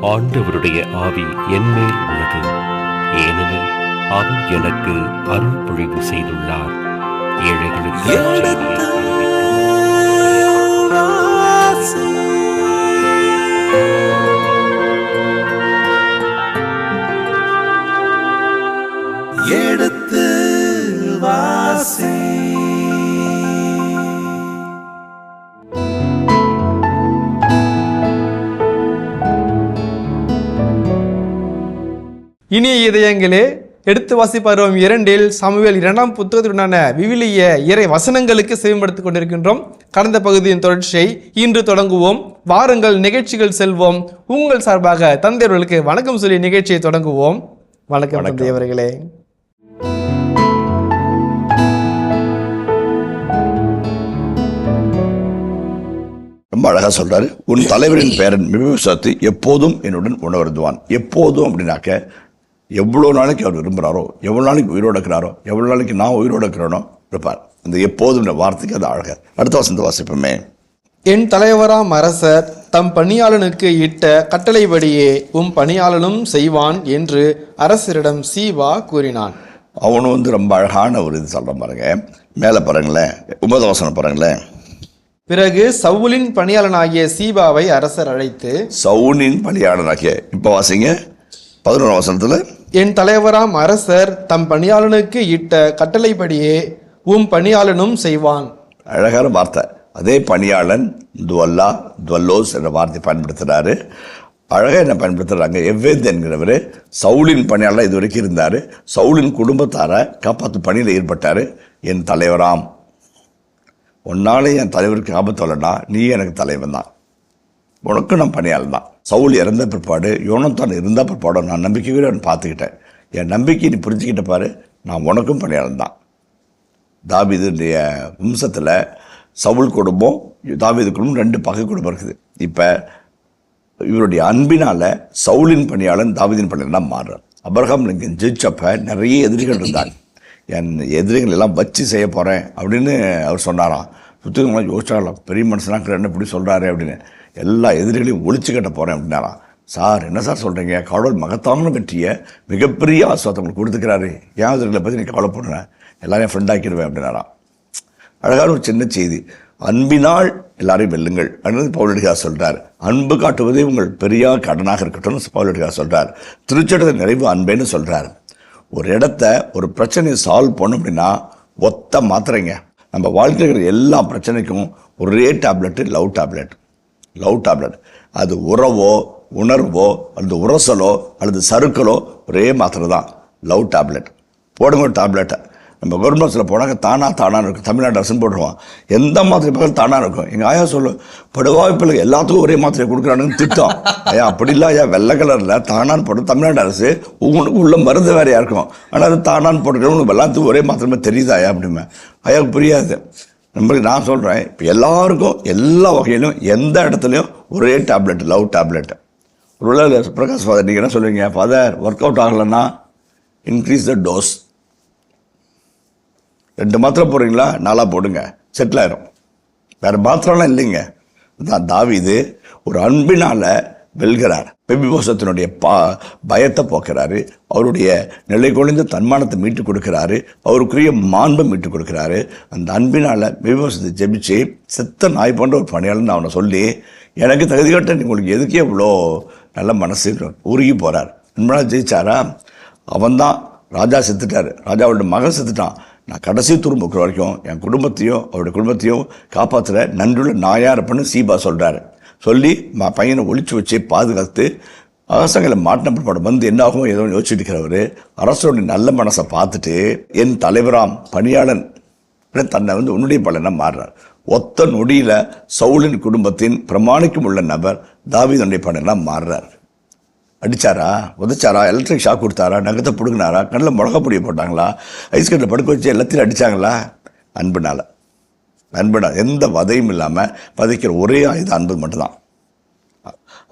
ஆண்டவருடைய ஆவி என்மேல் உள்ளது, ஏனெனில் அவர் எனக்கு அருள் பொழிவு செய்துள்ளார். ஏழைகளுக்கு எடுத்து வாசி. இனிய இதயங்களே, எடுத்து வாசி பருவம் 2 சாமுவேல் 2ஆம் புத்தகத்துடனான விவிலிய இறை வசனங்களுக்கு செவிமடுத்துக் கொண்டிருக்கின்றோம். கடந்த பகுதியின் தொடர்ச்சியை இன்று தொடங்குவோம். வாருங்கள், நிகழ்ச்சிகள் செல்வோம். உங்கள் சார்பாக தந்தையவர்களுக்கு வணக்கம் சொல்லி நிகழ்ச்சியை தொடங்குவோம். வணக்கம் தந்தையவர்களே. ரொம்ப அழகா சொல்றாரு. உன் தலைவரின் பேரன் மிபிபோசேத் எப்போதும் என்னுடன் உணவருந்துவான். எப்போதும் அப்படின்னாக்க எவ்வளோ நாளைக்கு அவர் விரும்புகிறாரோ, எவ்வளோ நாளைக்கு உயிரோடு இருக்கிறாரோ, எவ்வளோ நாளைக்கு நான் உயிரோடு இருக்கிறானோ இருப்பார். அந்த எப்போதும் வார்த்தைக்கு அது அழக. அடுத்த வசந்த வாசிப்போமே. என் தலைவராம் அரசர் தம் பணியாளனுக்கு இட்ட கட்டளைப்படியே உம் பணியாளனும் செய்வான் என்று அரசரிடம் சீபா கூறினான். அவனும் ரொம்ப அழகான ஒரு இது சொல்கிறான் பாருங்க. மேலே பாருங்களேன், 9ஆம் வசனம் பாருங்களேன். பிறகு சவுலின் பணியாளனாகிய சீபாவை அரசர் அழைத்து, சவுலின் பணியாளனாகிய, இப்போ வாசிங்க 11ஆம் வசனத்தில், என் தலைவராம் அரசர் தம் பணியாளனுக்கு இட்ட கட்டளைப்படியே உம் பணியாளனும் செய்வான். அழகான வார்த்தை. அதே பணியாளன் துவல்லோஸ் என்ற வார்த்தை பயன்படுத்துகிறாரு. அழகாக என்ன பயன்படுத்துகிறாங்க. எவ்வேத் என்கிறவர் சவுலின் பணியாளர் இது வரைக்கும் இருந்தார். சவுலின் குடும்பத்தாரை காப்பாற்று பணியில் ஈடுபட்டார். என் தலைவராம், உன்னாலே என் தலைவருக்கு ஆபத்து வரலன்னா நீ எனக்கு தலைவன் தான், உனக்கும் நான் பணியாளன் தான். சவுல் இறந்த பிற்பாடு யோனத்தான் இருந்த பிற்பாடு நான் நம்பிக்கையோடு அவன் பார்த்துக்கிட்டேன். என் நம்பிக்கை நீ புரிஞ்சுக்கிட்ட பாரு, நான் உனக்கும் பணியாளன் தான். தாவீதுடைய வம்சத்தில் சவுல் குடும்பம் தாவீது குடும்பம் 2 பகை குடும்பம் இருக்குது. இப்போ இவருடைய அன்பினால் சவுலின் பணியாளன் தாவீதின் பணியாளன் மாறுறார். அப்ரஹாம் லிங்கன் ஜெயிச்சப்ப நிறைய எதிரிகள் இருந்தாங்க. என் எதிரிகள் எல்லாம் வச்சு செய்ய போகிறேன் அப்படின்னு அவர் சொன்னாராம். சுத்தமாக யோசிச்சாலாம், பெரிய மனுஷனாக என்ன இப்படி சொல்கிறாரு அப்படின்னு. எல்லா எதிரிகளையும் ஒழிச்சு கட்ட போகிறேன் அப்படின்னாராம். சார் என்ன சார் சொல்கிறீங்க, கடவுள் மகத்தான வெற்றியை மிகப்பெரிய ஆசுவாதம் உங்களுக்கு கொடுத்துக்கிறாரு, ஏன் எதிரிகளை பற்றி நீ கவலைப்படுறேன், எல்லாரையும் ஃப்ரெண்ட் ஆக்கிடுவேன் அப்படின்னாராம். அழகான ஒரு சின்ன செய்தி. அன்பினால் எல்லாரையும் வெல்லுங்கள் அப்படின்னு பவுலடிகார் சொல்கிறார். அன்பு காட்டுவதே உங்கள் பெரிய கடனாக இருக்கட்டும்னு பவுலடிகார் சொல்கிறார். திருச்சட்டத்தின் நிறைவு அன்பேன்னு சொல்கிறார். ஒரு இடத்த ஒரு பிரச்சனையை சால்வ் பண்ணணும் அப்படின்னா ஒத்த மாத்திரைங்க. நம்ம வாழ்க்கையில் இருக்கிற எல்லா பிரச்சனைக்கும் ஒரே tablet love tablet. Love tablet அது உறவோ உணர்வோ அல்லது உரசலோ அல்லது சறுக்கலோ ஒரே மாத்திரை தான். லவ் டேப்லெட் போடுங்க ஒரு டேப்லெட்டை. நம்ம கவர்மெண்ட்ஸில் போனாங்க தானாக இருக்கும். தமிழ்நாடு அரசுன்னு போடுவோம். எந்த மாத்திரை பக்கம் தானாக இருக்கும். எங்கள் ஆயா சொல்லும், படுவாய்ப்பில் எல்லாத்துக்கும் ஒரே மாத்திரை கொடுக்குறானுன்னு திட்டம். ஐயா அப்படி இல்லை ஐயா, வெள்ளை கலரில் தானான்னு போட்டு தமிழ்நாடு அரசு உங்களுக்கு உள்ள மருந்து வேறையாக இருக்கும். ஆனால் அது தானான்னு போட்டுக்கிறவங்களுக்கு எல்லாத்துக்கும் ஒரே மாத்திரமே தெரியுதா ஐயா அப்படிமே. ஐயாவுக்கு புரியாது. நம்மளுக்கு நான் சொல்கிறேன், இப்போ எல்லாருக்கும் எல்லா வகையிலும் எந்த இடத்துலையும் ஒரே டேப்லெட், லவ் டேப்லெட். ஒரு பிரகாஷ் ஃபாதர் நீங்கள் என்ன சொல்லுவீங்க, ஃபாதர் ஒர்க் அவுட் ஆகலைன்னா இன்க்ரீஸ் த டோஸ். 2 மாத்திரை போடுறீங்களா, 4 போடுங்க, செட்டில் ஆயிரும். வேறு மாத்திரம்லாம் இல்லைங்க. தான் தாவீது ஒரு அன்பினால் வெல்கிறார். மிபிபோசேத்தினுடைய பயத்தை போக்குறாரு. அவருடைய நிலை குலைந்த தன்மானத்தை மீட்டு கொடுக்குறாரு. அவருக்குரிய மாண்பை மீட்டு கொடுக்குறாரு. அந்த அன்பினால் மிபிபோசேத்தை ஜெபிச்சு செத்த நாய் போன்ற ஒரு பணியாளன்னு அவனை சொல்லி, எனக்கு தகுதி கட்ட உங்களுக்கு எதுக்கே இவ்வளோ நல்ல மனசு உருகி போகிறார். அன்பினால் ஜெயிச்சாரா? அவன்தான் ராஜா செத்துட்டார், ராஜாவோட மகன் செத்துட்டான். நான் கடைசி துரும்புக்கிற வரைக்கும் என் குடும்பத்தையும் அவருடைய குடும்பத்தையும் காப்பாற்றுற நன்றுள்ள நாயாக இருப்பேன்னு சீபா சொல்கிறாரு. சொல்லி பையனை ஒழிச்சு வச்சு பாதுகாத்து அரசாங்கங்களை மாட்டின பிற்பாடு வந்து என்ன ஆகும் ஏதோ யோசிச்சுட்டு இருக்கிறவர் அரசோடைய நல்ல மனசை பார்த்துட்டு என் தலைவராம் பணியாளன் தன்னை உன்னுடைய பலனாக மாறுறார். ஒத்த நொடியில் சவுலின் குடும்பத்தின் பிரமாணிக்கும் உள்ள நபர் தாவீதுடைய பலனாக மாறுறார். அடித்தாரா, உதைச்சாரா, எலக்ட்ரிக் ஷாக் கொடுத்தாரா, நகத்தை பிடுங்கினாரா, கண்ணில் மிளகா பொடியை போட்டாங்களா, ஐஸ்கட்டில் படுக்க வச்சு எல்லாத்தையும் அடித்தாங்களா? அன்புனால. எந்த வதையும் இல்லாமல் வதைக்கிற ஒரே ஆயுதம் அன்பு மட்டும்தான்.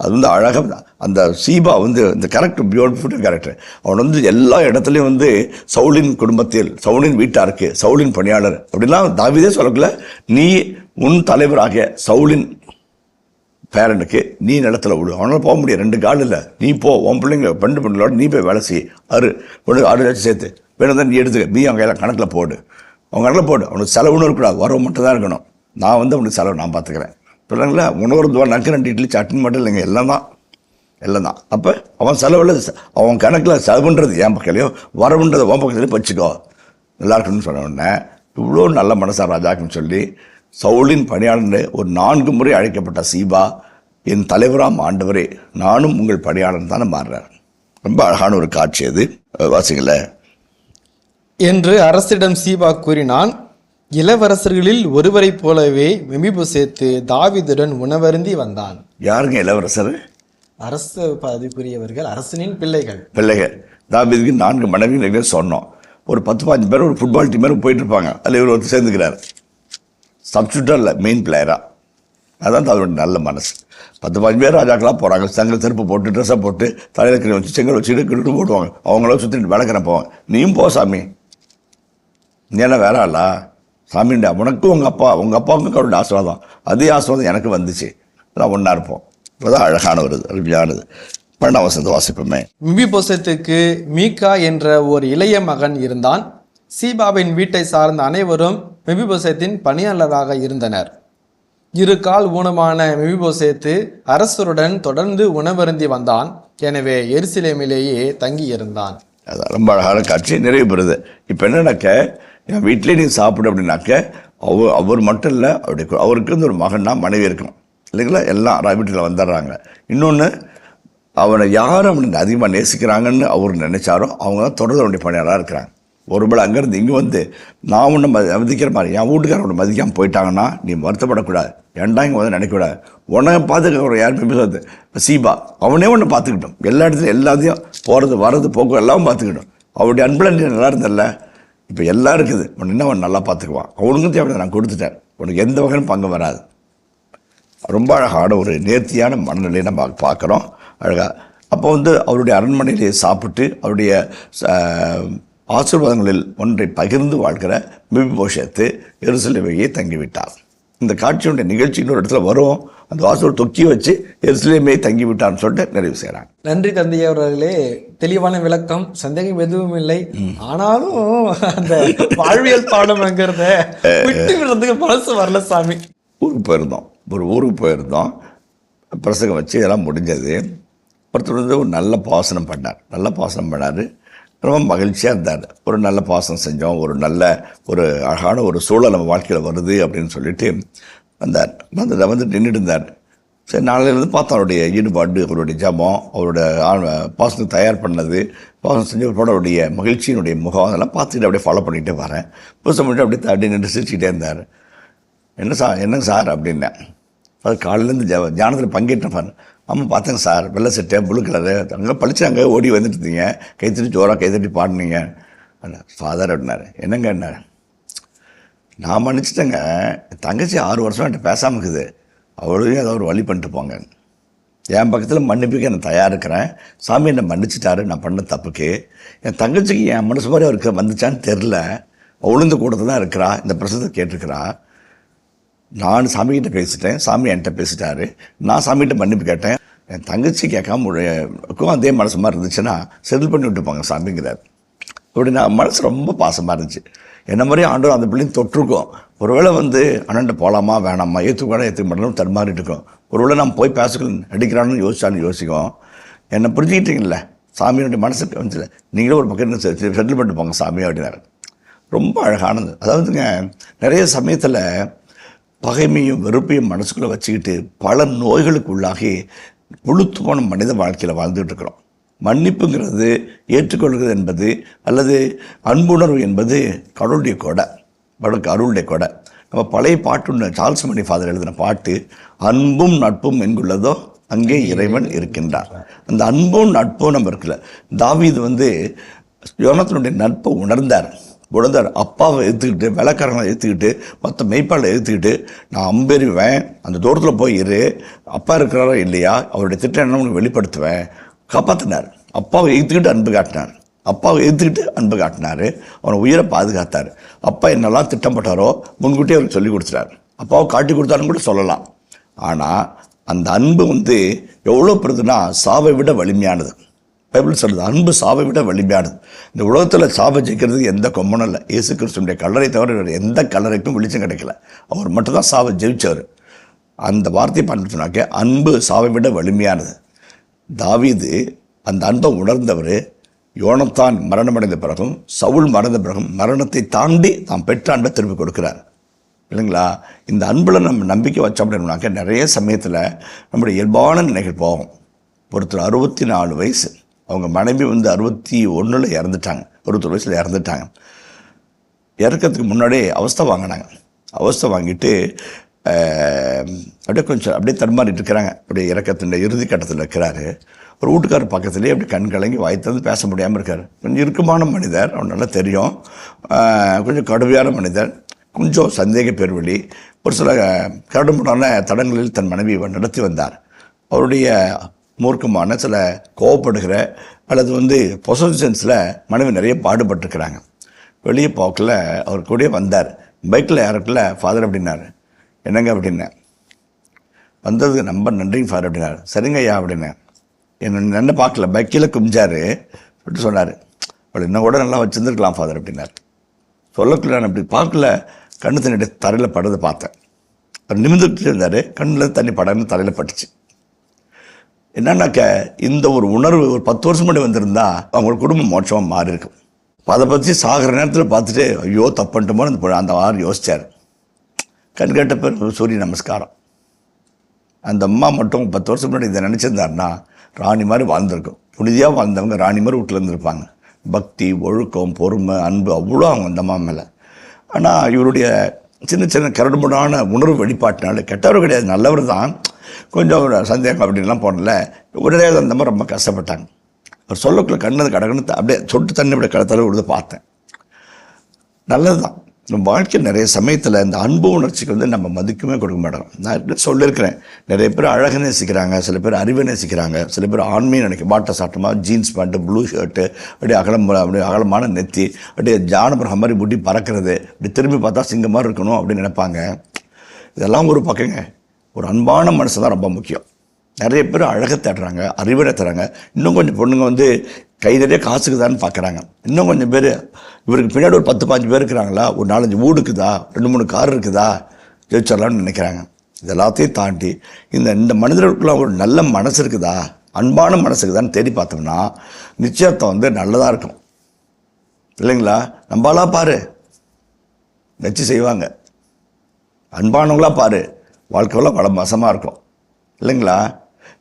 அது அழகாக அந்த சீபா இந்த கேரக்டர் பியூட்டிஃபுல் கேரக்டர். அவன் எல்லா இடத்துலையும் சவுலின் குடும்பத்தில், சவுலின் வீட்டாருக்கு, சவுலின் பணியாளர் அப்படிலாம் தாவீதே சொல்லக்கல. நீ உன் தலைவராகிய சவுலின் பேரனுக்கு நீ நிலத்தில் விடு, அவனால் போக முடியாது, 2 கால் இல்லை, நீ போ, உன் பிள்ளைங்க பெண்டு பிள்ளைகளோட நீ போய் வேலை செய், 6 லட்சம் சேர்த்து வேணும் தான் நீ எடுத்துக்க, நீ அவங்க கையில் கணக்கில் போடு, அவங்க கணக்கில் போடு, அவனுக்கு செலவுன்னு இருக்கக்கூடாது, வரவு மட்டும் தான் இருக்கணும், நான் வந்து அவனுக்கு செலவு நான் பார்த்துக்கிறேன். பிள்ளைங்களா உணவு துவா நக்கு 2 இட்லி சட்னி மட்டும் இல்லைங்க, எல்லாம் தான். அப்போ அவன் செலவில் அவன் கணக்கில் செலவுன்றது என் பக்கத்துலையோ வரவுன்றது உன் பக்கத்துலையும் வச்சுக்கோ நல்லா இருக்குன்னு சொன்ன உடனே இவ்வளோ நல்ல மனசா ராஜாக்குன்னு சொல்லி சவுலின் பணியாளர் ஒரு 4 முறை அழைக்கப்பட்ட சீபா, என் தலைவராம் ஆண்டவரே நானும் உங்கள் பணியாளன் தானே மாறுறார். ரொம்ப அழகான ஒரு காட்சி அது, வாசிக்கல என்று அரசிடம் சீபா கூறினான். இளவரசர்களில் ஒருவரைப் போலவே மெபிபோசேத்து தாவீதுடன் உணவருந்தி வந்தான். யாருங்க இளவரசர்? அரசு பதவிக்குரியவர்கள், அரசனின் பிள்ளைகள். தாவீதுக்கு 4 மனைவி சொன்னோம். ஒரு 10-15 பேர் ஒரு ஃபுட்பால் டீம் மாதிரி போயிட்டு இருப்பாங்க, அதில் இவர் ஒருத்தர் சேர்ந்துக்கிறார், சப்ஸ்டியூட்டாக இல்லை, மெயின் பிளேயராக. அதுதான் அவருடைய நல்ல மனசு. 10-15 பேர் ராஜாக்களாக போகிறாங்க, செங்கல் செருப்பு போட்டு ட்ரெஸ்ஸை போட்டு தலையில் கறி வச்சு செங்கல் வச்சுட்டு கிட்டு போடுவாங்க, அவங்கள சுற்றிட்டு விளக்கிறேன் போவாங்க. நீயும் போ சாமி, நீ என்ன வேற ஆளா சாமிண்டா, உனக்கும் உங்கள் அப்பாவுக்கும் அவருடைய ஆசீர்வாதம், அதே ஆசீர்வாதம் எனக்கு வந்துச்சு, அதான் ஒன்றா இருப்போம். இப்போதான் அழகான ஒரு அருமையானது. 12ஆம் வசனத்தை வாசிப்போமே. மெபிபோசேத்துக்கு மீகா என்ற ஒரு இளைய மகன் இருந்தான். சீபாவின் வீட்டை சார்ந்த அனைவரும் மெபிபோசேத்தின் பணியாளராக இருந்தனர். 2 கால் ஊனமான மெபிபோசேத்து அரசருடன் தொடர்ந்து உணவருந்தி வந்தான். எனவே எருசலேமிலேயே தங்கி இருந்தான். அதான் ரொம்ப அழகான காட்சி நிறைவு பெறுது. இப்போ என்னன்னாக்க, என் வீட்டிலே நீ சாப்பிடு அப்படின்னாக்க, அவர் மட்டும் இல்லை, அவருக்கு வந்து ஒரு மகன்னா மனைவி இருக்கணும் இல்லைங்களா, எல்லாம் வீட்டில் வந்துடுறாங்க. இன்னொன்று, அவனை யாரும் அவனுக்கு அதிகமாக நேசிக்கிறாங்கன்னு அவர் நினைச்சாரோ அவங்க தான் தொடர்ந்து அவனுடைய பணியாளராக இருக்கிறாங்க. ஒருவேளை அங்கேருந்து இங்கே வந்து நான் ஒன்று மதிக்கிற மாதிரி என் வீட்டுக்காரன் ஒன்று மதிக்காமல் போயிட்டாங்கன்னா நீ வருத்தப்படக்கூடாது, ஏன்டா இங்கே வந்து நினைக்கக்கூடாது. உன்னை பார்த்துக்க யாருமே சொல்லுது சீபா, அவனே ஒன்று பார்த்துக்கிட்டோம், எல்லா இடத்துலையும் எல்லாத்தையும் போகிறது வர்றது போக்கு எல்லாம் பார்த்துக்கிட்டோம். அவருடைய அன்பில் நீ நல்லா இருந்தல்ல, இப்போ எல்லாம் இருக்குது, உன்னை இன்னும் அவன் நல்லா பார்த்துக்குவான், அவனுக்கும் தேவை நான் கொடுத்துட்டேன், உனக்கு எந்த வகையும் பங்கு வராது. ரொம்ப அழகான ஒரு நேர்த்தியான மனநிலையை நம்ம பார்க்குறோம். அழகாக அப்போ வந்து அவருடைய அரண்மனையிலே சாப்பிட்டு அவருடைய ஆசீர்வாதங்களில் ஒன்றை பகிர்ந்து வாழ்கிற மெபிபோசேத்து எருசலேமிலேயே தங்கிவிட்டார். இந்த காட்சியுடைய நிகழ்ச்சி இன்னொரு இடத்துல வரும், அந்த வாசல் தொக்கி வச்சு எருசலேமே தங்கிவிட்டார்னு சொல்லிட்டு நிறைவு செய்கிறாங்க. நன்றி தந்தை அவர்களே, தெளிவான விளக்கம், சந்தேகம் எதுவும் இல்லை. ஆனாலும் அந்த வாழ்வியல் பாடம்ங்கிறத விட்டு விடுறதுக்கு மனசு வரல சாமி. ஊருக்கு போயிருந்தோம், பிரசங்கம் வச்சு இதெல்லாம் முடிஞ்சது. ஒருத்தர் வந்து ஒரு நல்ல பாசனம் பண்ணார், ரொம்ப மகிழ்ச்சியாக இருந்தார். ஒரு நல்ல பாசனம் செஞ்சோம், ஒரு அழகான ஒரு சூழல் நம்ம வாழ்க்கையில் வருது அப்படின்னு சொல்லிட்டு வந்தார். வந்து நின்றுட்டு இருந்தார். சரி, நாளையிலேருந்து பார்த்தோம் அவருடைய ஈடுபாடு, அவருடைய ஜபம், அவரோட பாசனத்தை தயார் பண்ணது, பாசனம் செஞ்சவரோட அவருடைய மகிழ்ச்சியினுடைய முகம், அதெல்லாம் பார்த்துக்கிட்டு அப்படியே ஃபாலோ பண்ணிகிட்டே வரேன். புதுசை மட்டும் அப்படியே நின்று சிரிச்சுக்கிட்டே இருந்தார். என்னங்க சார் அப்படின்னேன். அது காலையிலேருந்து தியானத்தில் பங்கேற்றேன். ஆமாம் பார்த்தேங்க சார், வெள்ளை சட்டை ப்ளூ கலரு, அங்கே பழிச்சாங்க, ஓடி வந்துட்டு இருந்தீங்க, கைத்தட்டி ஜோராக கைத்தட்டி பாடினீங்க. ஃபாதர் அப்படின்னாரு. என்னங்க என்ன, நான் மன்னிச்சிட்டேங்க, தங்கச்சி 6 வருஷம் என்கிட்ட பேசாமல் இருக்குது, அவளையும் ஏதோ ஒரு வழி பண்ணிட்டு போங்க, என் பக்கத்தில் மன்னிப்புக்கு நான் தயார் இருக்கிறேன், சாமி என்னை மன்னிச்சிட்டாரு நான் பண்ண தப்புக்கு. என் தங்கச்சிக்கு என் மனசு மாதிரி அவருக்கு வந்துச்சான்னு தெரில, அவளும் இந்த கூட்டத்தில் தான் இருக்கிறா, இந்த பிரசத்தை கேட்டிருக்கிறா. நான் சாமிகிட்ட பேசிட்டேன், சாமி என்கிட்ட பேசிட்டாரு, நான் சாமிகிட்ட மன்னிப்பு கேட்டேன், என் தங்கச்சி கேட்காம அதே மனசு மாதிரி இருந்துச்சுன்னா செட்டில் பண்ணி விட்டுப்பாங்க சாமிங்கிறார். அப்படின்னா மனசு ரொம்ப பாசமாக இருந்துச்சு. என்ன மாதிரியே ஆண்டவர் அந்த பிள்ளைங்க தொட்டிருக்கோம். ஒருவேளை வந்து அண்ணன்ட்ட போகலாமா வேணாமா, ஏற்றுக்க மாட்டோம் தடுமாறிட்டு இருக்கோம். ஒருவேளை நம்ம போய் பேசுகிறோம் நடிக்கிறான்னு யோசிக்கும். என்னை புரிஞ்சுக்கிட்டீங்கல்ல, சாமியோடைய மனசுக்கு வந்துச்சு, நீங்களும் ஒரு பக்கம் செட்டில் பண்ணிட்டு போங்க சாமி அப்படின்னாரு. ரொம்ப அழகானது. அதாவதுங்க, நிறைய சமயத்தில் பகைமையும் வெறுப்பையும் மனசுக்குள்ளே வச்சுக்கிட்டு பல நோய்களுக்கு உள்ளாகி புழுத்து போன மனித வாழ்க்கையில் வாழ்ந்துகிட்டு இருக்கிறோம். மன்னிப்புங்கிறது, ஏற்றுக்கொள்கிறது என்பது, அல்லது அன்புணர்வு என்பது கடவுளுடைய கொடை, அருளுடைய கொடை. நம்ம பழைய பாட்டு சார்ல்ஸ் மணி ஃபாதர் எழுதின பாட்டு, அன்பும் நட்பும் எங்குள்ளதோ அங்கே இறைவன் இருக்கின்றார். அந்த அன்பும் நட்பும் நம்ம இருக்குல்ல, தாவீது வந்து யோனத்தானுடைய நட்பை உணர்ந்தார். அப்பாவை எடுத்துக்கிட்டு, வேலைக்காரங்களை எடுத்துக்கிட்டு, மற்ற மெய்ப்பாளை எடுத்துக்கிட்டு, நான் அம்பெறிவேன், அந்த தூரத்தில் போய் இரு, அப்பா இருக்கிறாரோ இல்லையா, அவருடைய திட்டம் என்ன உனக்கு வெளிப்படுத்துவேன், காப்பாற்றினார். அப்பாவை எடுத்துக்கிட்டு அன்பு காட்டினார், அவனை உயிரை பாதுகாத்தார். அப்பா என்னெல்லாம் திட்டம் போட்டாரோ முன்கூட்டியே அவருக்கு சொல்லி கொடுத்துட்டார். அப்பாவை காட்டி கொடுத்தாருன்னு கூட சொல்லலாம். ஆனால் அந்த அன்பு வந்து எவ்வளோ பெருதுன்னா சாவை விட வலிமையானது. பைபிள் சொல்லுது அன்பு சாவை விட வலிமையானது. இந்த உலகத்தில் சாவை ஜெயிக்கிறதுக்கு எந்த கொம்பனும் இல்லை. இயேசு கிறிஸ்துடைய கல்லறை தவிர எந்த கல்லறைக்கும் வெளிச்சம் கிடைக்கல. அவர் மட்டும்தான் சாவை ஜெயிச்சவர். அந்த வார்த்தையை பயன்படுத்தினாக்க அன்பு சாவை விட வலிமையானது. தாவீது அந்த அன்பை உணர்ந்தவர். யோனத்தான் மரணமடைந்த பிறகும் சவுல் மறந்த பிறகும் மரணத்தை தாண்டி தாம் பெற்ற அன்பை திருப்பி கொடுக்குறார் இல்லைங்களா? இந்த அன்பில் நம்ம நம்பிக்கை வச்சோம் அப்படின்னாக்க நிறைய சமயத்தில் நம்முடைய இயல்பான நிலைகள் போகும். ஒருத்தர் 64 வயசு, அவங்க மனைவி வந்து 61 இறந்துட்டாங்க, 61 வயசில் இறந்துட்டாங்க. இறக்கிறதுக்கு முன்னாடியே அவஸ்தை வாங்கினாங்க. அவஸ்தை வாங்கிட்டு அப்படியே கொஞ்சம் அப்படியே தடுமாறிட்டு இருக்கிறாங்க. அப்படியே இறக்கத்தின் இறுதி கட்டத்தில் இருக்கிறாரு. ஒரு வீட்டுக்காரர் பக்கத்துலேயே அப்படி கண் கலங்கி வாய்த்தது பேச முடியாமல் இருக்கார். கொஞ்சம் இறுக்கமான மனிதர், அவன் நல்லா தெரியும். கொஞ்சம் கடுமையான மனிதர், கொஞ்சம் சந்தேக பேர்வழி, ஒரு சில கரடுமுடான தடங்களில் தன் மனைவியை நடத்தி வந்தார். அவருடைய மூர்க்கமான சில கோவப்படுகிற அல்லது வந்து பொசசிஷன்ஸில் மனைவி நிறைய பாடுபட்டுருக்கிறாங்க. வெளியே போக்கில் அவர் கூடயே வந்தார். பைக்கில் யாருக்குள்ள ஃபாதர் அப்படின்னாரு. என்னங்க அப்படின்னேன். வந்ததுக்கு ரொம்ப நன்றிங்க ஃபாதர் அப்படின்னாரு. சரிங்க ஐயா அப்படின்னேன். என்ன பார்க்கல, பைக்கில் குமிஞ்சார். சொல்லிட்டு சொன்னார், அவள் இன்னும் கூட நல்லா வச்சுருந்துருக்கலாம் ஃபாதர் அப்படின்னார். சொல்லக்குள்ள நான் அப்படி பார்க்கல, கண்ணு தண்ணி தரையில் படுறதை பார்த்தேன். அவர் நிமிந்துக்கிட்டு இருந்தார். கண்ணில் தண்ணி படன்னு தரையில் பட்டுச்சு. என்னன்னாக்க இந்த ஒரு உணர்வு ஒரு 10 வருஷம் முன்னாடி வந்திருந்தா அவங்களோட குடும்பம் மோட்சமாக மாறி இருக்கும். அதை பற்றி சாகிற நேரத்தில் பார்த்துட்டு ஐயோ தப்புன்ட்டுமோ அந்த ஆறு யோசித்தார். கண் கேட்ட பேர் சூரிய நமஸ்காரம். அந்த அம்மா மட்டும் 10 வருஷம் முன்னாடி இதை நினச்சிருந்தாருன்னா ராணி மாதிரி வாழ்ந்திருக்கும். புனிதியாக வாழ்ந்தவங்க ராணி மாதிரி வீட்டில் இருந்திருப்பாங்க. பக்தி, ஒழுக்கம், பொறுமை, அன்பு அவ்வளோ அவங்க அந்த அம்மா மேலே. ஆனால் இவருடைய சின்ன சின்ன கரடுமுடான உணர்வு வெளிப்பாட்டினால கெட்டவர் கிடையாது, நல்லவர் தான், கொஞ்சம் சந்தேகம் அப்படின்லாம் போனல உடனே அந்த மாதிரி ரொம்ப கஷ்டப்பட்டாங்க. அவர் சொல்லக்குள்ள கண்ணது கடகன்னு அப்படியே சொட்டு தண்ணி அப்படியே கடத்தல விடுது பார்த்தேன். நல்லது தான். நம்ம வாழ்க்கையில் நிறைய சமயத்தில் இந்த அன்பு உணர்ச்சிக்கு வந்து நம்ம மதிக்கவே கொடுக்க மாட்டோம். நான் சொல்லியிருக்கிறேன், நிறைய பேர் அழகை நேசிக்கிறாங்க, சில பேர் அறிவை நேசிக்கிறாங்க, சில பேர் ஆண்மையை நினைக்க வாட்ட சாட்டமாக ஜீன்ஸ் பேண்ட்டு, ப்ளூ ஷர்ட்டு, அப்படியே அப்படியே அகலமான நெத்தி, அப்படியே ஜானபிரகம் மாதிரி முடி பறக்கிறது, இப்படி திரும்பி பார்த்தா சிங்கம் மாதிரி இருக்கணும் அப்படின்னு நினைப்பாங்க. இதெல்லாம் ஒரு பக்கங்க. ஒரு அன்பான மனசு தான் ரொம்ப முக்கியம். நிறைய பேர் அழகை தேடுறாங்க, அறிவை தராங்க. இன்னும் கொஞ்சம் பொண்ணுங்க வந்து கை நிறைய காசுக்குதான்னு பார்க்குறாங்க. இன்னும் கொஞ்சம் பேர் இவருக்கு பின்னாடி ஒரு 10-15 பேர் இருக்கிறாங்களா, ஒரு 4-5 வீடு இருக்குதா, 2-3 கார் இருக்குதா, ஜெயிச்சிடலாம்னு நினைக்கிறாங்க. இது எல்லாத்தையும் தாண்டி இந்த மனிதர்களுக்குலாம் ஒரு நல்ல மனசு இருக்குதா, அன்பான மனசு இருக்குதான்னு தேடி பார்த்தோம்னா நிச்சயத்தை வந்து நல்லதாக இருக்கும் இல்லைங்களா? நம்மளாம் பாரு வச்சு செய்வாங்க. அன்பானவங்களா பாரு, வாழ்க்கையெல்லாம் வளம் வசமாக இருக்கும் இல்லைங்களா?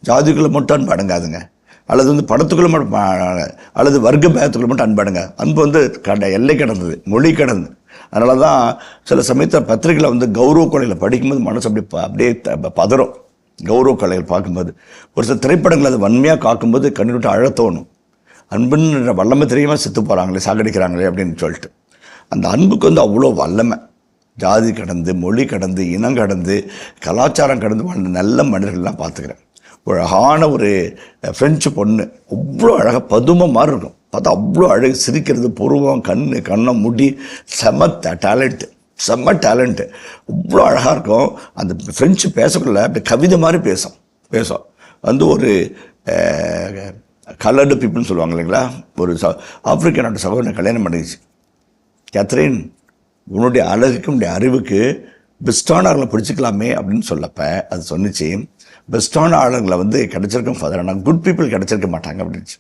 ஜாதிக்குள்ளே மட்டும் அன்பு அடங்காதுங்க, அல்லது வந்து படத்துக்குள்ளே மட்டும், அல்லது வர்க்க பேதத்துக்குள்ளே மட்டும் அன்பு அடங்க. அன்பு வந்து எல்லை கடந்தது, மொழி கடந்து. அதனால தான் சில சமயத்தில் பத்திரிகையில் வந்து கௌரவ கொலையில் படிக்கும்போது மனசு அப்படியே பதறும். கௌரவ கொலைகள் பார்க்கும்போது ஒரு சில திரைப்படங்கள் அது வன்மையாக காக்கும்போது கண்ணு விட்டு அழத்தோணும். அன்புன்ற வல்லமை தெரியாமல் செத்து போகிறாங்களே, சாகடிக்கிறாங்களே அப்படின்னு சொல்லிட்டு. அந்த அன்புக்கு வந்து அவ்வளோ வல்லமை. ஜாதி கடந்து, மொழி கடந்து, இனம் கடந்து, கலாச்சாரம் கடந்து வாழ்ந்த நல்ல மனிதர்கள்லாம் பார்த்துக்கிறேன். ஒரு அழகான ஒரு ஃப்ரெஞ்சு பொண்ணு, அவ்வளோ அழகாக பதுமை மாதிரி இருக்கும். பார்த்தா அவ்வளோ அழகு, சிரிக்கிறது, புருவம், கண்ணம், முடி, செம்ம டேலண்ட்டு, அவ்வளோ அழகாக இருக்கும். அந்த ஃப்ரெஞ்சு பேசக்குள்ள அப்படி கவிதை மாதிரி பேசும். வந்து ஒரு கலர்டு பீப்புள்னு சொல்லுவாங்க இல்லைங்களா, ஒரு ஆப்பிரிக்க நாட்டு சகோதரனை கல்யாணம் பண்ணிடுச்சு. கேத்ரின், உன்னுடைய அழகுக்கு உன்னுடைய அறிவுக்கு பெஸ்ட்டான ஆளுங்களை பிடிச்சிக்கலாமே அப்படின்னு சொல்லப்ப அது சொன்னிச்சு, பெஸ்ட்டான ஆளுங்களை வந்து கிடச்சிருக்கும் ஃபாதர், ஆனால் குட் பீப்புள் கிடச்சிருக்க மாட்டாங்க அப்படின்ச்சு.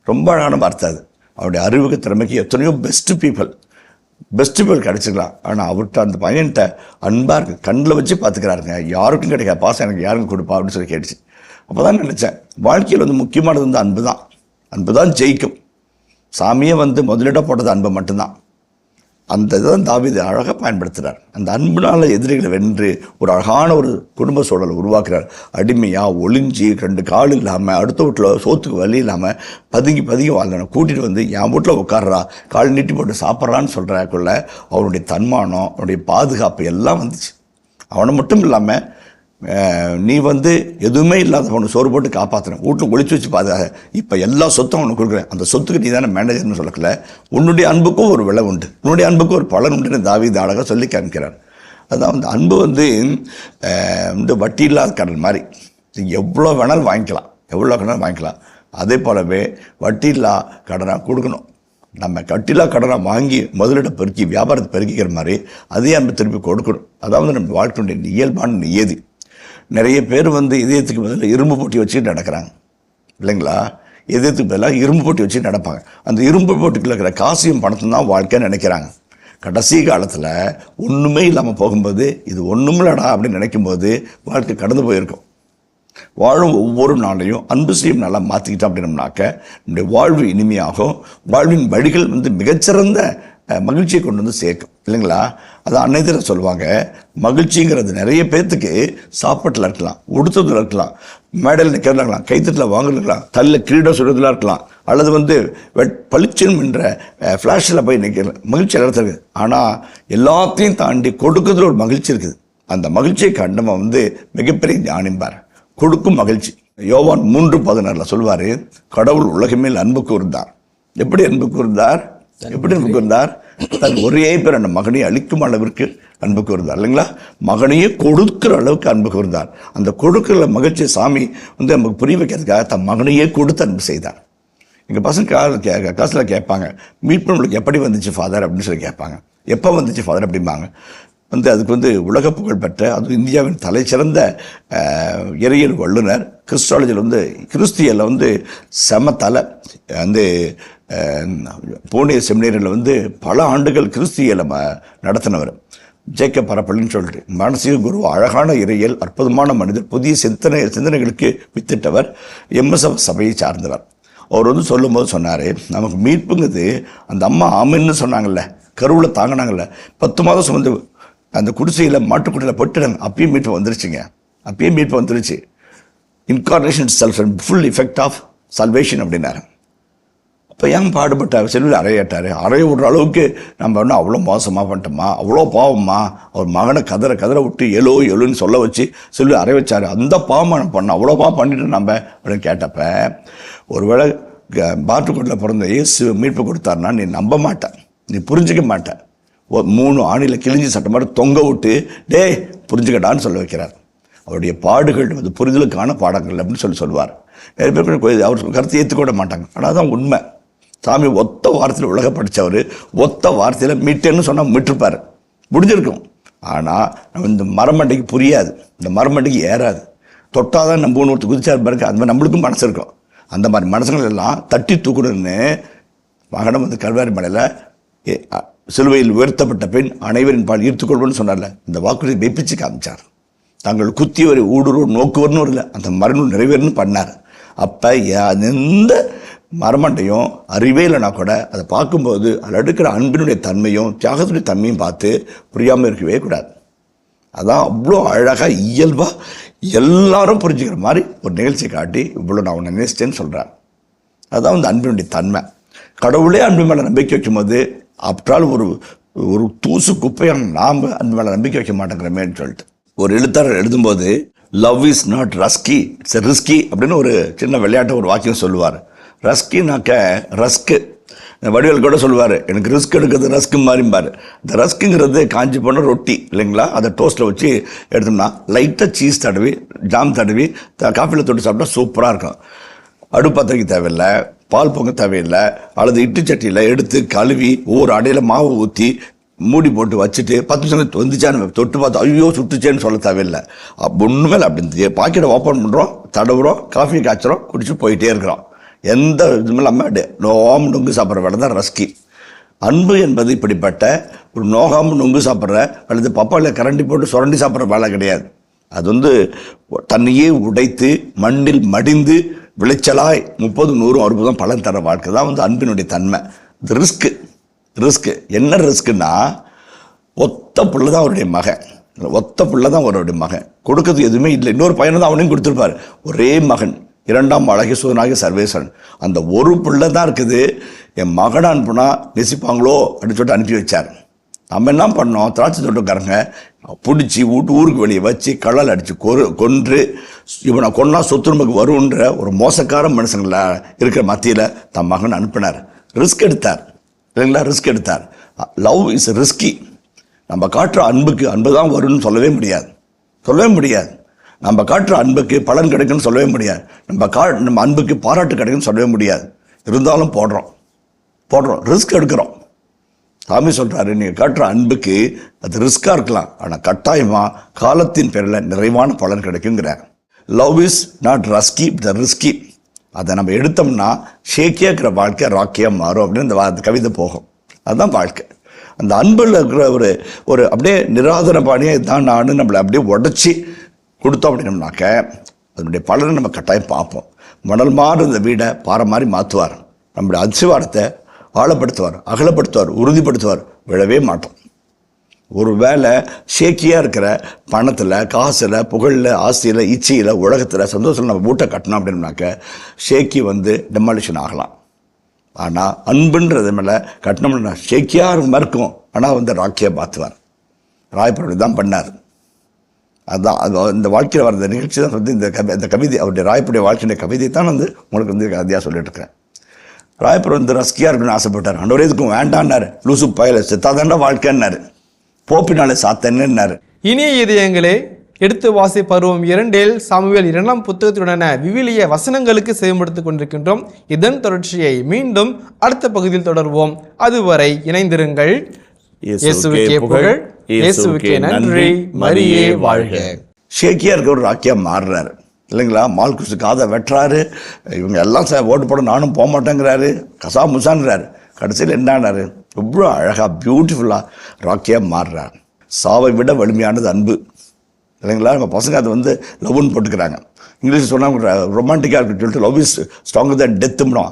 ரொம்ப அழகான வார்த்தை அது. அவருடைய அறிவுக்கு, திறமைக்கு எத்தனையோ பெஸ்ட் பீப்புள் கிடச்சிக்கலாம். ஆனால் அவர்கிட்ட அந்த பையன்கிட்ட அன்பாக இருக்குது, கண்ணில் வச்சு பார்த்துக்கிறாருங்க. யாருக்கும் கிடைக்காது பாசம், எனக்கு யாருக்கும் கொடுப்பா அப்படின்னு சொல்லி கேட்டுச்சு. அப்போ தான் நினச்சேன், வாழ்க்கையில் வந்து முக்கியமானது வந்து அன்பு தான் ஜெயிக்கும். சாமியே வந்து முதலிட போட்டது அன்பை மட்டும்தான். அந்த இதான் தாவீது அழகாக பயன்படுத்துகிறார். அந்த அன்புனால எதிரிகளை வென்று ஒரு அழகான ஒரு குடும்ப சூழலை உருவாக்குறார். அடிமையாக ஒளிஞ்சி 2 கால் இல்லாமல், அடுத்த வீட்டில் சோத்துக்கு வழி இல்லாமல் பதுங்கி வாழ்ந்தவனை கூட்டிகிட்டு வந்து என் வீட்டில் உட்காடுறா, கால் நீட்டி போட்டு சாப்பிட்றான்னு சொல்கிறாக்குள்ள அவனுடைய தன்மானம், அவனுடைய பாதுகாப்பு எல்லாம் வந்துச்சு. அவனை மட்டும் இல்லாமல் நீ வந்து எதுவுமே இல்லாதவனை சோறு போட்டு காப்பாற்றுறேன், வீட்டில் ஒழிச்சு வச்சு பாதுகாக்க, இப்போ எல்லா சொத்தும் அவனுக்கு கொடுக்குறேன், அந்த சொத்துக்கு நீ தானே மேனேஜர்னு சொல்லக்கல. உன்னுடைய அன்புக்கும் ஒரு விலை உண்டு, உன்னுடைய அன்புக்கும் ஒரு பலன் உண்டுன்னு தாவீது அழகாக சொல்லி காமிக்கிறார். அதுதான் வந்து அன்பு வந்து வட்டி இல்லாத கடன் மாதிரி. எவ்வளோ வேணாலும் வாங்கிக்கலாம். அதே போலவே வட்டியில்லா கடனாக கொடுக்கணும். நம்ம கட்டிலா கடனாக வாங்கி முதலிட பெருக்கி வியாபாரத்தை பெருக்கிக்கிற மாதிரி அதையே நம்ம திருப்பி கொடுக்கணும். அதாவது நம்ம வாழ்க்கையுடைய இயல்பான நியதி. நிறைய பேர் வந்து இதயத்துக்கு பதில் இரும்பு போட்டி வச்சு நடக்கிறாங்க இல்லைங்களா? இதயத்துக்கு பதிலாக இரும்பு போட்டி வச்சு நடப்பாங்க. அந்த இரும்பு போட்டிக்குள்ள இருக்கிற காசையும் பணத்தையும் தான் வாழ்க்கைன்னு நினைக்கிறாங்க. கடைசி காலத்தில் ஒன்றுமே இல்லாமல் போகும்போது இது ஒன்றுமில்லடா அப்படின்னு நினைக்கும்போது வாழ்க்கை கடந்து போயிருக்கும். வாழும் ஒவ்வொரு நாளையும் அன்பு செய்யும் நல்லா மாற்றிக்கிட்டோம் அப்படின்னம்னாக்க நம்முடைய வாழ்வு இனிமையாகும். வாழ்வின் வழிகள் வந்து மிகச்சிறந்த மகிழ்ச்சியை கொண்டு வந்து சேர்க்கும் இல்லைங்களா? அது அன்னையத்தில் சொல்லுவாங்க, மகிழ்ச்சிங்கிறது நிறைய பேர்த்துக்கு சாப்பாட்டில் இருக்கலாம், உடுத்ததில் இருக்கலாம், மேடையில் நிற்கிறதுல இருக்கலாம், கைத்தட்டில் வாங்குறதுலாம், தள்ள கிரீடம் சொல்கிறதுலாம் இருக்கலாம், அல்லது வந்து பளிச்சன் என்ற ஃப்ளாஷில் போய் நிற்கிற மகிழ்ச்சி இடத்துல. ஆனால் எல்லாத்தையும் தாண்டி கொடுக்குறதுல ஒரு மகிழ்ச்சி இருக்குது. அந்த மகிழ்ச்சியை கண்டவன் வந்து மிகப்பெரிய ஞானிம்பார். கொடுக்கும் மகிழ்ச்சி. யோவான் 3:16 சொல்வார், கடவுள் உலகமேல் அன்பு கூர்ந்தார். எப்படி அன்பு கூர்ந்தார்? தன் ஒரே பேர் அந்த மகனை அளிக்கும் அளவிற்கு அன்பு கூர்ந்தார் இல்லைங்களா? மகனையே கொடுக்கிற அளவுக்கு அன்பு கூர்ந்தார். அந்த கொடுக்கிற மகிழ்ச்சி சாமி வந்து நமக்கு புரிய வைக்கிறதுக்காக தன் மகனையே கொடுத்து அன்பு செய்தார். எங்கள் பசங்க கிளாஸில் கேட்பாங்க, மீட்பு உங்களுக்கு எப்படி வந்துச்சு ஃபாதர் அப்படின்னு சொல்லி கேட்பாங்க. எப்போ வந்துச்சு ஃபாதர் அப்படிம்பாங்க. வந்து அதுக்கு வந்து உலக புகழ் பெற்ற, அது இந்தியாவின் தலை சிறந்த இறையியல் வல்லுனர், கிறிஸ்டாலஜியில் வந்து கிறிஸ்தியலில் வந்து செம தலை வந்து பூனே செமினேரியில் வந்து பல ஆண்டுகள் கிறிஸ்தியலை நடத்தினவர் ஜேக்கப் பரப்பள்ளின்னு சொல்லிட்டு மானசீக குரு, அழகான இறையியல், அற்புதமான மனிதர், புதிய சிந்தனைகளுக்கு வித்திட்டவர், MSF சபையை சார்ந்தவர். அவர் வந்து சொல்லும்போது சொன்னார், நமக்கு மீட்புங்கிறது அந்த அம்மா ஆமின்னு சொன்னாங்கல்ல, கருவில் தாங்கினாங்கல்ல, 10 மாதம் சுமந்து அந்த குடிசையில் மாட்டுக்குடியில் போட்டுட்டாங்க, அப்பயும் மீட்பு வந்துருச்சு. Incarnation self full effect of salvation அப்படின்னாரு. இப்போ ஏன் பாடுபட்டார்? செல்வியில் அறைய விடுற அளவுக்கு நம்ம ஒன்றும் அவ்வளோ மோசமாக பண்ணிட்டோமா, அவ்வளோ பாவமா? அவர் மகனை கதற விட்டு எழுன்னு சொல்ல வச்சு செல்வி அறைய வச்சார். அந்த பாவம் நம்ம பண்ணோம், அவ்வளோ பாவம் பண்ணிட்டு நம்ம அப்படின்னு கேட்டப்ப, ஒருவேளை பாட்டுக்குடியில் பிறந்த இயேசு மீட்பு கொடுத்தாருன்னா நீ நம்ப மாட்டேன், நீ புரிஞ்சிக்க மாட்டேன். 3 ஆணியில் கிழிஞ்சி சட்ட மாதிரி தொங்க விட்டு டேய் புரிஞ்சுக்கடான்னு சொல்ல வைக்கிறார். அவருடைய பாடுகள் வந்து புரிதலுக்கான பாடங்கள் அப்படின்னு சொல்லுவார். நிறைய பேர் அவர் கருத்தை ஏற்றுக்கூட மாட்டாங்க. ஆனால் தான் உண்மை. சாமி ஒத்த வார்த்தையில் உலக படித்தவர், ஒத்த வார்த்தையில் மீட்டேன்னு சொன்னால் மீட்டிருப்பார், முடிஞ்சிருக்கும். ஆனால் நம்ம இந்த மரமண்டைக்கு புரியாது, இந்த மரமண்டைக்கு ஏறாது. தொட்டாதான் நம்ம ஒருத்தர் குதிச்சார் பாருங்க, அந்த மாதிரி நம்மளுக்கும் மனசு இருக்கும். அந்த மாதிரி மனசுகள் எல்லாம் தட்டி தூக்கணும்னு மகனம் வந்து கல்வாரி மலையில் சிலுவையில் உயர்த்தப்பட்ட பெண் அனைவரின் பால் ஈர்த்துக்கொள்வோன்னு சொன்னார்ல, இந்த வாக்குறுதி மெய்ப்பிச்சு காமிச்சார். தாங்கள் குத்தியவரை ஊடுருவ நோக்குவர்னு இல்லை, அந்த மரணம் நிறைவேறுன்னு பண்ணார். அப்போ எந்த மரமண்டையும் அறிவே இல்லைனா கூட அதை பார்க்கும்போது அதில் எடுக்கிற அன்பினுடைய தன்மையும் தியாகத்துடைய தன்மையும் பார்த்து புரியாமல் இருக்கவே கூடாது. அதான் அவ்வளோ அழகாக இயல்பாக எல்லாரும் புரிஞ்சுக்கிற மாதிரி ஒரு நிகழ்ச்சி காட்டி இவ்வளோ நான் உன்னை நேசித்தேன்னு சொல்கிறேன். அதுதான் வந்து அன்பினுடைய தன்மை. கடவுளே அன்பு மேலே நம்பிக்கை வைக்கும்போது ஆப்டால் ஒரு தூசு குப்பையான நாம் அன்பு மேலே நம்பிக்கை வைக்க மாட்டேங்கிறமேன்னு சொல்லிட்டு ஒரு எழுத்தாளர் எழுதும்போது, love is not risky, it's risky அப்படின்னு ஒரு சின்ன விளையாட்டு ஒரு வாக்கியம் சொல்லுவார். ரஸ்கினாக்க ரஸ்க்கு, வடிவேல் கூட சொல்லுவார், எனக்கு ரிஸ்க் எடுக்கிறது ரஸ்க்கு மாதிரிம்பார். இந்த ரஸ்க்குங்கிறது காஞ்சி போன ரொட்டி இல்லைங்களா, அதை டோஸ்ட்டில் வச்சு எடுத்தோம்னா லைட்டாக சீஸ் தடவி ஜாம் தடவி காஃபியில் தொட்டு சாப்பிட்டா சூப்பராக இருக்கும். அடுப்பத்திரிக்கை தேவையில்லை, பால் பொங்க தேவையில்லை, அல்லது இட்லி சட்டியில் எடுத்து கழுவி ஒவ்வொரு அடையில் மாவு ஊற்றி மூடி போட்டு வச்சுட்டு 10 நிமிஷம் வந்துச்சான்னு தொட்டு பார்த்து ஐயோ சுட்டுச்சேன்னு சொல்ல தேவையில்லை. ஒன்றுமே அப்படி பாக்கெட்டை ஓப்பன் பண்ணுறோம், தடவுறோம், காஃபி காய்ச்சுறோம், குடிச்சு போயிட்டே இருக்கிறோம். எந்த இதுவும் இல்லாமல் நோகாம நொங்கு சாப்பிட்ற வேலை தான் ரஸ்கி. அன்பு என்பது இப்படிப்பட்ட ஒரு நோகாம நொங்கு சாப்பிட்ற அல்லது பப்பாளியில் கரண்டி போட்டு சுரண்டி சாப்பிட்ற வேலை கிடையாது. அது வந்து தன்னையே உடைத்து மண்ணில் மடிந்து விளைச்சலாய் 30, 100, 60 பலன் தர வாழ்க்கை தான் வந்து அன்பினுடைய தன்மை. இது ரிஸ்க்கு என்ன ரிஸ்க்குன்னா, ஒத்த பிள்ளை தான் அவருடைய மகன், கொடுக்கறது எதுவுமே இல்லை. இன்னொரு பையனை தான் அவனையும் கொடுத்துருப்பார். ஒரே மகன், 2ஆம் அழகிய சூதனாகிய சர்வேஸ்வரன். அந்த ஒரு பிள்ளை தான் இருக்குது. என் மகனை அனுப்புனா நேசிப்பாங்களோ அப்படின்னு சொல்லிட்டு அனுப்பி வச்சார். நம்ம என்ன பண்ணோம், திராட்சை தோட்டக்காரங்க பிடிச்சி ஊருக்கு வெளியே வச்சு கல்லால் அடித்து கொன்று இவனை கொன்னா சொத்து நமக்கு வருன்ற ஒரு மோசக்கார மனுஷங்கள இருக்கிற மத்தியில் தன் மகன் அனுப்பினார். ரிஸ்க் எடுத்தார் இல்லைங்களா, ரிஸ்க் எடுத்தார். Love is risky. நம்ம காட்டுற அன்புக்கு அன்பு தான் வரும்னு சொல்லவே முடியாது. நம்ம காட்டுற அன்புக்கு பலன் கிடைக்கும்னு சொல்லவே முடியாது. நம்ம அன்புக்கு பாராட்டு கிடைக்கும்னு சொல்லவே முடியாது. இருந்தாலும் போடுறோம், ரிஸ்க் எடுக்கிறோம். சாமி சொல்கிறாரு, நீங்கள் காட்டுற அன்புக்கு அது ரிஸ்காக இருக்கலாம், ஆனால் கட்டாயமாக காலத்தின் பேரில் நிறைவான பலன் கிடைக்குங்கிறார். Love is not risky the risky. அதை நம்ம எடுத்தோம்னா ஷேக்கியாக இருக்கிற வாழ்க்கை ராக்கியாக மாறும் அப்படின்னு அந்த கவிதை போகும். அதுதான் வாழ்க்கை. அந்த அன்பில் இருக்கிற ஒரு அப்படியே நிராதர பாணியாக தான் நான் நம்மளை அப்படியே உடச்சி கொடுத்தோம் அப்படின்னோம்னாக்க அதனுடைய பலனை நம்ம கட்டாயம் பார்ப்போம். மணல் மாதிரி இந்த வீடை பாறை மாதிரி மாற்றுவார். நம்மளுடைய அசிவாரத்தை ஆழப்படுத்துவார், அகலப்படுத்துவார், உறுதிப்படுத்துவார். விழவே மாட்டோம். ஒரு வேளை ஷேக்கியாக இருக்கிற பணத்தில், காசில், புகழில், ஆசையில், இச்சையில், உலகத்தில், சந்தோஷத்தில் நம்ம மூட்டை கட்டணும் அப்படின்னாக்க ஷேக்கி டெமாலிஷன் ஆகலாம். ஆனால் அன்புன்றது மேலே கட்டணம்னா ஷேக்கியாக இருக்கும், ஆனால் ராக்கியாக பார்த்துவார். ராயப்படி தான் பண்ணார். அதுதான் இந்த வாழ்க்கையில் வர நிகழ்ச்சி தான் இந்த கவிதை, அவருடைய ராயப்புடைய வாழ்க்கையுடைய கவிதை தான் உங்களுக்கு கதையாக சொல்லிட்டு இருக்கிறேன். ராயப்பர் ரஸ்கியாக இருக்குன்னு ஆசைப்பட்டார். ஆண்டவரே இதுக்கும் வேண்டான்னாரு. லூசு பயல செத்தாதாண்டா வாழ்க்கைன்னாரு. போப்பினாலே சாத்தன்னாரு. இனிய இதயங்களே, எடுத்து வாசி பருவம் 2 சாமுவேல் 2ஆம் புத்தகத்துடனான விவிலிய வசனங்களுக்கு செயல்படுத்திக் கொண்டிருக்கின்றோம். இதன் தொடர்ச்சியை மீண்டும் அடுத்த பகுதியில் தொடர்வோம். அதுவரை இணைந்திருங்கள். இயேசுவுக்கே புகழ், இயேசுவுக்கே நன்றி, மரியே வாழ்க. ஷேக்கியா இருக்க ஒரு ராக்கியா மாறுறாரு இல்லைங்களா? மால்குசு காதை வெட்டுறாரு. இவங்க எல்லாம் ஓட்டு போட நானும் போக மாட்டேங்கிறாரு. கசா முசான்றாரு. கடைசியில் என்னானாரு? எவ்வளோ அழகாக பியூட்டிஃபுல்லாக ராக்கியாக மாறுறாரு. சாவை விட வலிமையானது அன்பு இல்லைங்களா? நம்ம பசங்க அதை லவ்னு போட்டுக்கிறாங்க. இங்கிலீஷ் சொன்னாங்க ரொமான்டிக்காக இருக்குன்னு சொல்லிட்டு லவ் இஸ் ஸ்ட்ராங்கர் தேன் டெத்தும்னா.